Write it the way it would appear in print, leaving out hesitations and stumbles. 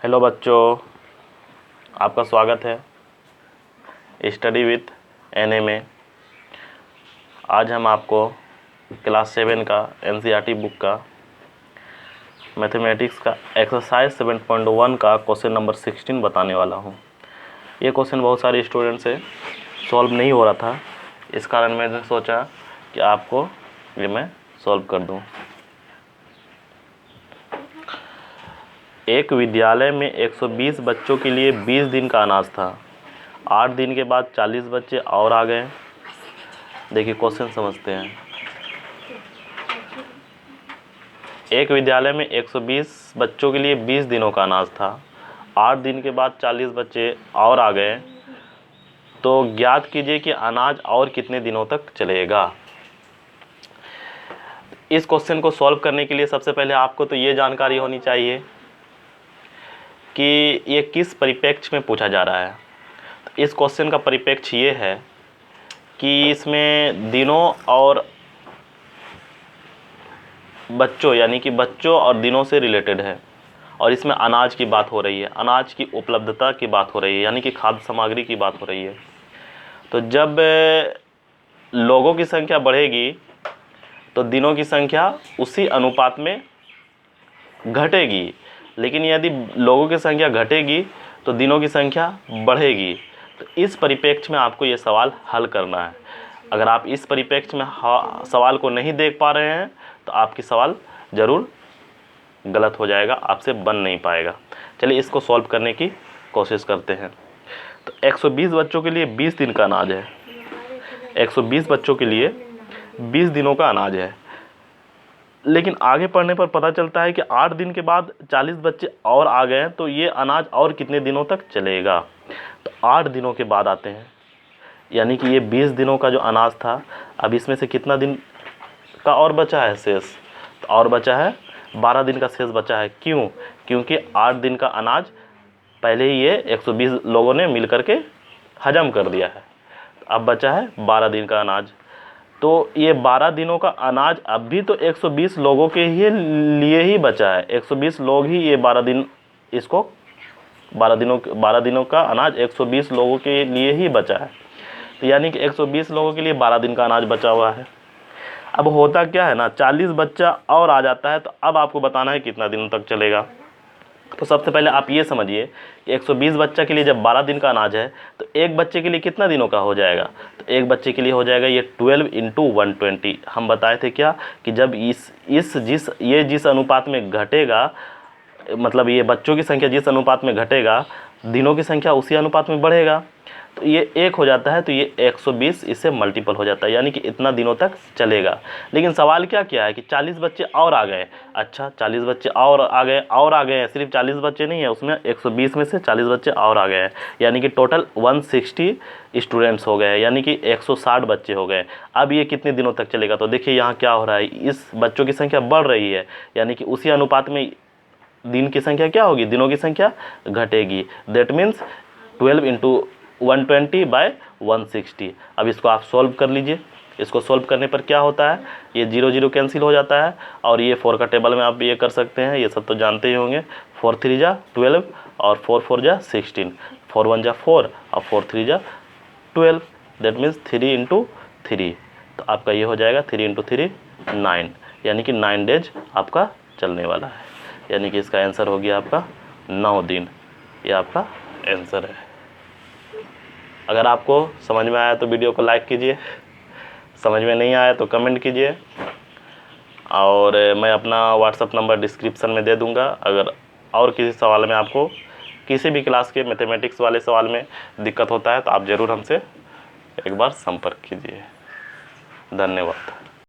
Hello बच्चों, आपका स्वागत है स्टडी विथ एनए में। आज हम आपको क्लास 7 का एनसीईआरटी बुक का मैथमेटिक्स का एक्सरसाइज 7.1 का क्वेश्चन नंबर 16 बताने वाला हूँ। ये क्वेश्चन बहुत सारे स्टूडेंट से सॉल्व नहीं हो रहा था, इस कारण मैंने सोचा कि आपको ये मैं सॉल्व कर दूँ। एक विद्यालय में 120 बच्चों के लिए 20 दिन का अनाज था। 8 दिन के बाद 40 बच्चे और आ गए। देखिए क्वेश्चन समझते हैं। एक विद्यालय में 120 बच्चों के लिए 20 दिनों का अनाज था। 8 दिन के बाद 40 बच्चे और आ गए, तो ज्ञात कीजिए कि अनाज और कितने दिनों तक चलेगा। इस क्वेश्चन को सॉल्व करने के लिए सबसे पहले आपको तो ये जानकारी होनी चाहिए कि ये किस परिप्रेक्ष्य में पूछा जा रहा है। तो इस क्वेश्चन का परिप्रेक्ष्य ये है कि इसमें दिनों और बच्चों यानी कि बच्चों और दिनों से रिलेटेड है, और इसमें अनाज की बात हो रही है, अनाज की उपलब्धता की बात हो रही है, यानी कि खाद्य सामग्री की बात हो रही है। तो जब लोगों की संख्या बढ़ेगी तो दिनों की संख्या उसी अनुपात में घटेगी, लेकिन यदि लोगों की संख्या घटेगी तो दिनों की संख्या बढ़ेगी। तो इस परिप्रेक्ष्य में आपको ये सवाल हल करना है। अगर आप इस परिप्रेक्ष्य में सवाल को नहीं देख पा रहे हैं तो आपकी सवाल ज़रूर गलत हो जाएगा, आपसे बन नहीं पाएगा। चलिए इसको सॉल्व करने की कोशिश करते हैं। तो 120 बच्चों के लिए 20 दिन का अनाज है। 120 बच्चों के लिए 20 दिनों का अनाज है, लेकिन आगे पढ़ने पर पता चलता है कि 8 दिन के बाद 40 बच्चे और आ गए, तो ये अनाज और कितने दिनों तक चलेगा। तो 8 दिनों के बाद आते हैं, यानी कि ये 20 दिनों का जो अनाज था, अब इसमें से कितना दिन का और बचा है शेष, तो और बचा है 12 दिन का शेष बचा है। क्यों? क्योंकि 8 दिन का अनाज पहले ही ये 120 लोगों ने मिल करके हजम कर दिया है। अब बचा है 12 दिन का अनाज। तो ये 12 दिनों का अनाज अब भी तो 120 लोगों के ही लिए ही बचा है। 120 लोग ही ये 12 दिन इसको 12 दिनों का अनाज 120 लोगों के लिए ही बचा है। तो यानी कि 120 लोगों के लिए 12 दिन का अनाज बचा हुआ है। अब होता क्या है ना, 40 बच्चा और आ जाता है, तो अब आपको बताना है कितना दिनों तक चलेगा। तो सबसे पहले आप ये समझिए कि 120 बच्चा के लिए जब 12 दिन का अनाज है तो एक बच्चे के लिए कितना दिनों का हो जाएगा। तो एक बच्चे के लिए हो जाएगा ये 12 × 120। हम बताए थे क्या कि जब जिस अनुपात में घटेगा, मतलब ये बच्चों की संख्या जिस अनुपात में घटेगा, दिनों की संख्या उसी अनुपात में बढ़ेगा। तो ये 1 हो जाता है, तो ये 120 इससे मल्टीपल हो जाता है, यानी कि इतना दिनों तक चलेगा। लेकिन सवाल क्या है कि 40 बच्चे और आ गए। अच्छा, 40 बच्चे और आ गए हैं, सिर्फ 40 बच्चे नहीं है, उसमें 120 में से 40 बच्चे और आ गए हैं, यानी कि टोटल 160 स्टूडेंट्स हो गए, यानी कि 160 बच्चे हो गए। अब ये कितने दिनों तक चलेगा। तो देखिए यहाँ क्या हो रहा है, इस बच्चों की संख्या बढ़ रही है, यानी कि उसी अनुपात में दिन की संख्या क्या होगी, दिनों की संख्या घटेगी। That means 12 × 120/160। अब इसको आप सॉल्व कर लीजिए। इसको सॉल्व करने पर क्या होता है, ये 0 0 कैंसिल हो जाता है, और ये 4 का टेबल में आप ये कर सकते हैं, ये सब तो जानते ही होंगे। 4 3 जा 12 और 4 4 जा 16, 4 1 जा 4 और 4 3 जा 12। That means 3 × 3। तो आपका ये हो जाएगा 3 × 3 9, यानी कि 9 डेज आपका चलने वाला है, यानी कि इसका आंसर हो गया आपका 9 दिन। ये आपका आंसर है। अगर आपको समझ में आया तो वीडियो को लाइक कीजिए, समझ में नहीं आया तो कमेंट कीजिए, और मैं अपना व्हाट्सअप नंबर डिस्क्रिप्शन में दे दूंगा। अगर और किसी सवाल में आपको किसी भी क्लास के मैथमेटिक्स वाले सवाल में दिक्कत होता है तो आप ज़रूर हमसे एक बार संपर्क कीजिए। धन्यवाद।